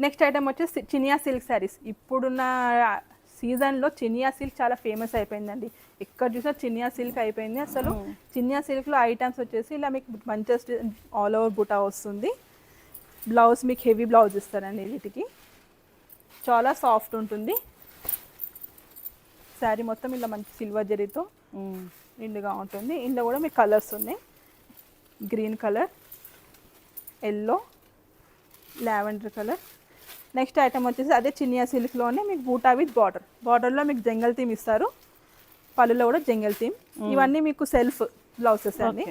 Next item వచ్చేసి Chiniya silk saris. ఇప్పుడున్న సీజన్లో చినియా సిల్క్ చాలా ఫేమస్ అయిపోయిందండి. ఎక్కడ చూసినా చినియా సిల్క్ అయిపోయింది. అసలు చినియా సిల్క్లో ఐటమ్స్ వచ్చేసి ఇలా మీకు మంచి ఆల్ ఓవర్ బుటా వస్తుంది. బ్లౌజ్ మీకు హెవీ బ్లౌజ్ ఇస్తారండి. వీటికి చాలా సాఫ్ట్ ఉంటుంది. శారీ మొత్తం ఇలా మంచి సిల్వర్ జరీతో నిండుగా ఉంటుంది. ఇందులో కూడా మీకు కలర్స్ ఉన్నాయి. Green colour, yellow, lavender colour. Next item వచ్చేసి అదే చినియా సిల్క్లోనే మీకు బూటా విత్ బార్డర్. బార్డర్లో మీకు జంగల్ థీమ్ ఇస్తారు, పళ్ళులో కూడా జంగల్ థీమ్. ఇవన్నీ మీకు సెల్ఫ్ బ్లౌజెస్ అండి.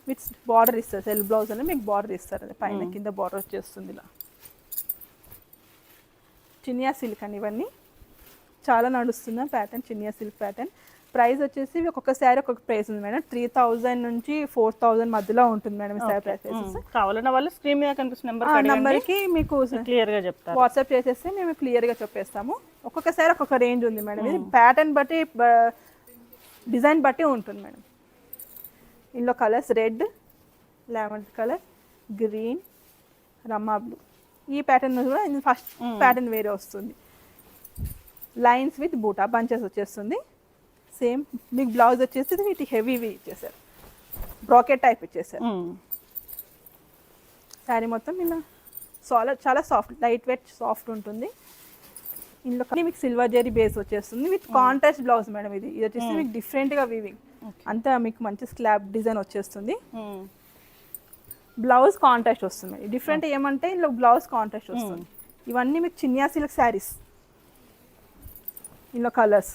విత్ బార్డర్ ఇస్తారు. సెల్ఫ్ బ్లౌజ్ అని మీకు బార్డర్ ఇస్తారు. అది పైన కింద బార్డర్ వచ్చేస్తుంది. ఇలా చినియా సిల్క్ అని ఇవన్నీ చాలా నడుస్తున్న pattern. Chiniya silk pattern. Price వచ్చేసి ఒక్కొక్క శారీ ఒక్కొక్క ప్రైస్ ఉంది మేడం. 3000 నుంచి 4000 మధ్యలో ఉంటుంది మేడం శారీ ప్రైసెస్. కావాలన్న వాళ్ళు స్క్రీన్ మీద కనిపిస్తున్న నెంబర్కి మీకు క్లియర్గా చెప్తారు. వాట్సాప్ చేసేస్తే మేము క్లియర్గా చెప్పేస్తాము. ఒక్కొక్క శారీ ఒక్కొక్క రేంజ్ ఉంది మేడం. ఇది ప్యాటర్న్ బట్టి డిజైన్ బట్టి ఉంటుంది మేడం. ఇందులో colours red, lavender colour, green, రమ్మా బ్లూ. ఈ ప్యాటర్న్ కూడా ఫస్ట్ ప్యాటర్న్ వేరే వస్తుంది. లైన్స్ విత్ బూటా బంచెస్ వచ్చేస్తుంది. సేమ్ మీకు బ్లౌజ్ వచ్చేసి వీటి హెవీవి ఇచ్చేసారు. బ్రాకెట్ టైప్ ఇచ్చేసారు. శారీ మొత్తం ఇలా చాలా సాఫ్ట్, లైట్ వెయిట్ సాఫ్ట్ ఉంటుంది. ఇందులో మీకు సిల్వర్ జరీ బేస్ వచ్చేస్తుంది విత్ కాంట్రాస్ట్ బ్లౌజ్ మేడం. ఇది వచ్చేసి మీకు డిఫరెంట్గా వీవింగ్ అంతా మీకు మంచి స్లాబ్ డిజైన్ వచ్చేస్తుంది. బ్లౌజ్ కాంట్రాస్ట్ వస్తుంది. డిఫరెంట్ ఏమంటే ఇందులో బ్లౌజ్ కాంట్రాస్ట్ వస్తుంది. ఇవన్నీ మీకు చినియా సిల్క్ శారీస్. ఇందులో కలర్స్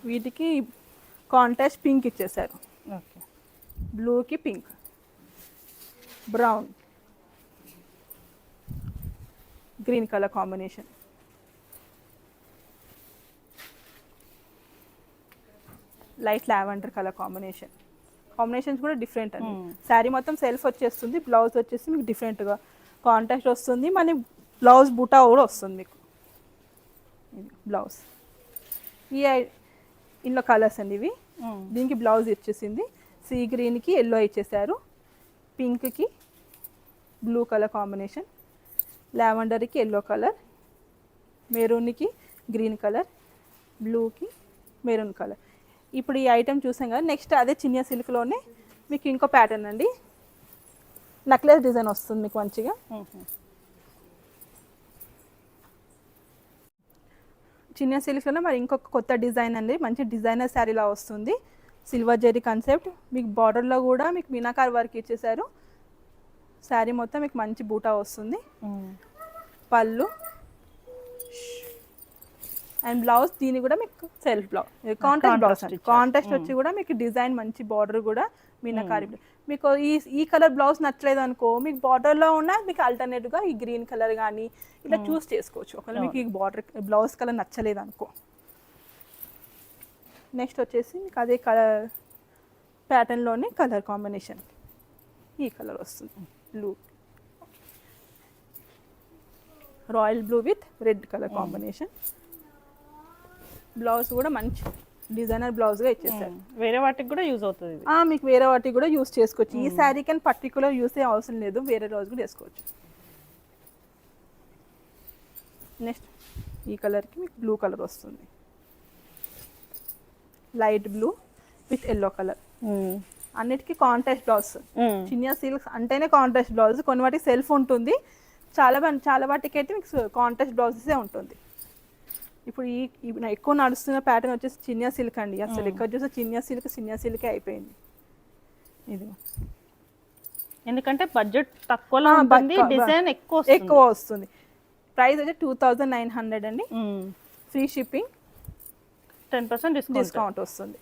వీటికి కాంట్రాస్ట్ పింక్ ఇచ్చేసారు. బ్లూకి pink, brown, green colour combination. Light lavender colour combination. Combinations కూడా డిఫరెంట్ అండి. శారీ మొత్తం సెల్ఫ్ వచ్చేస్తుంది. బ్లౌజ్ వచ్చేసి మీకు డిఫరెంట్గా కాంట్రాస్ట్ వస్తుంది. మళ్ళీ బ్లౌజ్ బూటా కూడా వస్తుంది మీకు. బ్లౌజ్ ఈ ఇందులో కలర్స్ అండి ఇవి. దీనికి బ్లౌజ్ ఇచ్చేసింది. సీ గ్రీన్కి ఎల్లో ఇచ్చేసారు. పింక్కి బ్లూ కలర్ కాంబినేషన్, లావెండర్కి ఎల్లో కలర్, మెరూన్కి గ్రీన్ కలర్, బ్లూకి మెరూన్ కలర్. ఇప్పుడు ఈ ఐటెం చూసాం కదా. నెక్స్ట్ అదే చినియా సిల్క్లోనే మీకు ఇంకో ప్యాటర్న్ అండి. నెక్లెస్ డిజైన్ వస్తుంది మీకు మంచిగా. చినియా సిల్క్లో మరి ఇంకొక కొత్త డిజైన్ అండి. మంచి డిజైనర్ శారీలా వస్తుంది. Silver zari concept. మీకు బార్డర్లో కూడా మీకు మీనాకార్ వర్క్ ఇచ్చేసారు. శారీ మొత్తం మీకు మంచి బూటా వస్తుంది. పళ్ళు అండ్ బ్లౌజ్ దీని కూడా మీకు సెల్ఫ్ బ్లౌజ్, కాంట్రాస్ట్ బ్లౌజ్ అండి. కాంట్రాస్ట్ వచ్చి కూడా మీకు డిజైన్ మంచి బార్డర్ కూడా మీనాకారి. మీకు ఈ కలర్ బ్లౌజ్ నచ్చలేదు అనుకో, మీకు బార్డర్లో ఉన్న మీకు ఆల్టర్నేటివ్గా ఈ గ్రీన్ కలర్ కానీ ఇలా చూస్ చేసుకోవచ్చు. ఒకవేళ మీకు ఈ బార్డర్ బ్లౌజ్ కలర్ నచ్చలేదు అనుకో. నెక్స్ట్ వచ్చేసి మీకు అదే కలర్ ప్యాటర్న్లోనే కలర్ కాంబినేషన్ ఈ కలర్ వస్తుంది. Blue, royal blue with red colour combination. Blouse కూడా మంచి డిజైనర్ బ్లౌజ్గా ఇచ్చేసారు. వేరే వాటికి కూడా యూజ్ అవుతుంది. మీకు వేరే వాటికి కూడా యూజ్ చేసుకోవచ్చు. ఈ శారీకి అని పర్టికులర్ యూస్ అవసరం లేదు, వేరే రోజు కూడా వేసుకోవచ్చు. నెక్స్ట్ ఈ కలర్కి మీకు బ్లూ కలర్ వస్తుంది. Light blue with yellow colour. అన్నిటికీ కాంట్రాస్ట్ బ్లౌజ్. చినియా సిల్క్స్ అంటేనే కాంట్రాస్ట్ బ్లౌజ్. కొన్ని వాటికి సెల్ఫ్ ఉంటుంది. చాలా వాటికి అయితే మీకు కాంట్రాస్ట్ బ్లౌజెసే ఉంటుంది. ఇప్పుడు ఈ ఎక్కువ నడుస్తున్న ప్యాటర్న్ వచ్చేసి చినియా సిల్క్ అండి. అసలు ఎక్కడ చూస్తే చినియా సిల్కే అయిపోయింది. ఇది ఎందుకంటే బడ్జెట్ తక్కువలో ఉంటుంది, డిజైన్ ఎక్కువ వస్తుంది. ప్రైస్ వచ్చి 2900 అండి. ఫ్రీ షిప్పింగ్, 10% డిస్కౌంట్ వస్తుంది.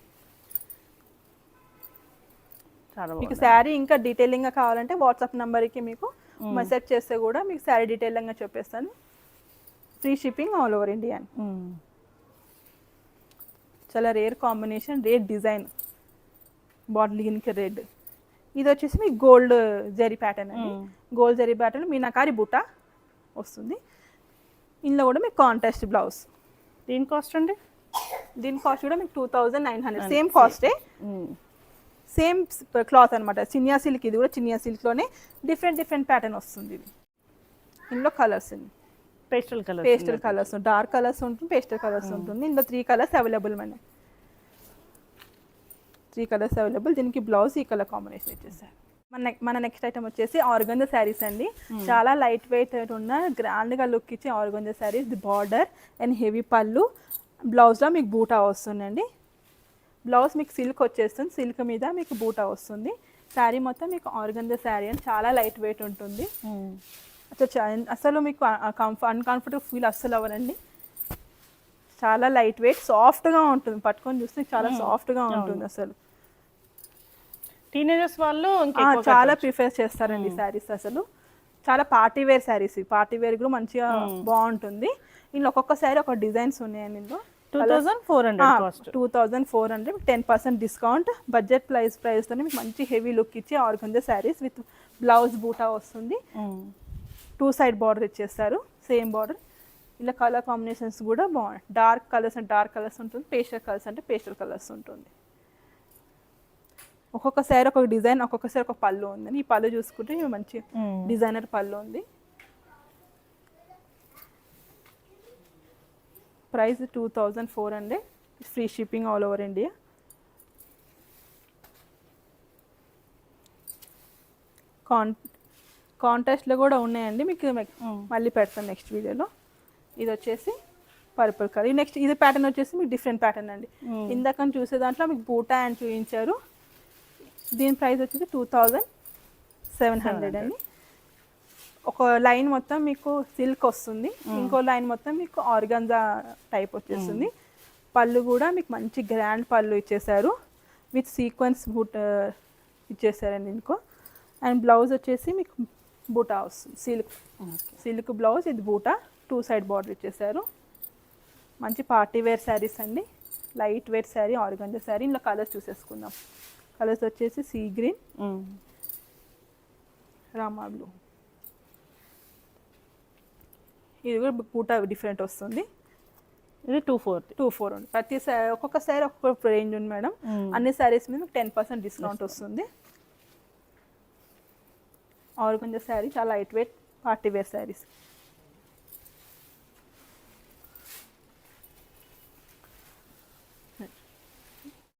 మీకు శారీ ఇంకా డీటెయిలింగ్గా కావాలంటే వాట్సాప్ నెంబర్కి మీకు మెసేజ్ చేస్తే కూడా మీకు శారీ డీటెయిలింగ్గా చెప్పేస్తాను. Free shipping all over India. చాలా rare combination, rare design. Bottle గ్రీన్కి రెడ్. ఇది వచ్చేసి మీకు గోల్డ్ జరీ ప్యాటర్న్ అండి. గోల్డ్ జరీ ప్యాటర్న్ మీనాకారి బుట్ట వస్తుంది. ఇందులో కూడా మీకు కాంట్రాస్ట్ బ్లౌజ్. దీని కాస్ట్ అండి? దీని కాస్ట్ కూడా మీకు 2900. సేమ్ కాస్టే. సేమ్ క్లాత్ అనమాట, చినియా సిల్క్. ఇది కూడా చినియా సిల్క్లోనే డిఫరెంట్ ప్యాటర్న్ వస్తుంది. ఇది ఇందులో కలర్స్ అండి, pastel colour, pastel colours, dark colours ఉంటుంది, పేస్టల్ కలర్స్ ఉంటుంది. ఇందులో 3 colours available madam, 3 colours available. దీనికి బ్లౌజ్ ఈ కలర్ కాంబినేషన్ ఇచ్చేసారు. మన నెక్స్ట్ ఐటమ్ వచ్చేసి ఆర్గంజా శారీస్ అండి. చాలా లైట్ వెయిట్ ఉన్న గ్రాండ్గా లుక్ ఇచ్చే organza saris. The border and heavy పళ్ళు, బ్లౌజ్లో మీకు బూటా వస్తుందండి. బ్లౌజ్ మీకు సిల్క్ వచ్చేస్తుంది, సిల్క్ మీద మీకు బూటా వస్తుంది. శారీ మొత్తం మీకు ఆర్గంజా శారీ అని చాలా లైట్ వెయిట్ ఉంటుంది. అసలు మీకు అన్కంఫర్టబుల్ ఫీల్ అస్సలు అవ్వరండి. చాలా లైట్ వెయిట్, సాఫ్ట్గా ఉంటుంది. పట్టుకొని చూస్తే చాలా సాఫ్ట్గా ఉంటుంది. అసలు టీనేజర్స్ వాళ్ళు చాలా ప్రిఫర్ చేస్తారండి శారీస్. అసలు చాలా party wear saris, party wear కూడా మంచిగా బాగుంటుంది. ఇందులో ఒక్కొక్క శారీ ఒక డిజైన్స్ ఉన్నాయండి. ఇందులో 2400, 10% డిస్కౌంట్. బడ్జెట్ ప్రైస్తోనే మీకు మంచి హెవీ లుక్ ఇచ్చే ఆర్గంజా శారీస్ విత్ బ్లౌజ్ బూటా వస్తుంది. 2 సైడ్ బార్డర్ ఇచ్చేస్తారు, సేమ్ బార్డర్. ఇలా కలర్ కాంబినేషన్స్ కూడా బాగుంటాయి. డార్క్ కలర్స్ అంటే డార్క్ కలర్స్ ఉంటుంది, పేస్టల్ కలర్స్ అంటే పేస్టల్ కలర్స్ ఉంటుంది. ఒక్కొక్క శారీ ఒక్కొక్క డిజైన్, ఒక్కొక్క శారీ ఒక పళ్ళు ఉందని. ఈ పళ్ళు చూసుకుంటే మంచి డిజైనర్ పళ్ళు ఉంది. Price 2400, free shipping all over India. కాంట్రాస్ట్లో కూడా ఉన్నాయండి, మీకు మళ్ళీ పెడతాను నెక్స్ట్ వీడియోలో. ఇది వచ్చేసి పర్పుల్ కలర్. నెక్స్ట్ ఇది ప్యాటర్న్ వచ్చేసి మీకు డిఫరెంట్ ప్యాటర్న్ అండి. ఇందాక చూసే దాంట్లో మీకు బూటా అని చూపించారు. దీని ప్రైస్ వచ్చేసి 2700 అండి. ఒక లైన్ మొత్తం మీకు సిల్క్ వస్తుంది, ఇంకో లైన్ మొత్తం మీకు ఆర్గంజా టైప్ వచ్చేస్తుంది. పళ్ళు కూడా మీకు మంచి గ్రాండ్ పళ్ళు ఇచ్చేసారు విత్ సీక్వెన్స్ బూట్ ఇచ్చేసారండి ఇంకో. అండ్ బ్లౌజ్ వచ్చేసి మీకు బూటా వస్తుంది, సిల్క్ బ్లౌజ్, ఇది బూటా. 2 సైడ్ బార్డర్ ఇచ్చేసారు. మంచి పార్టీ వేర్ శారీస్ అండి, light weight sari, organza sari. ఇందులో కలర్స్ చూసేసుకుందాం. కలర్స్ వచ్చేసి సీ గ్రీన్, రామా బ్లూ. ఇది కూడా బూటా డిఫరెంట్ వస్తుంది. ఇది 240 ఉంది. ప్రతి ఒక్కొక్క శారీ ఒక్కొక్క రేంజ్ ఉంది మేడం. అన్ని శారీస్ మీద 10% డిస్కౌంట్ వస్తుంది. ఆర్గంజా శారీ చాలా light weight party wear saris.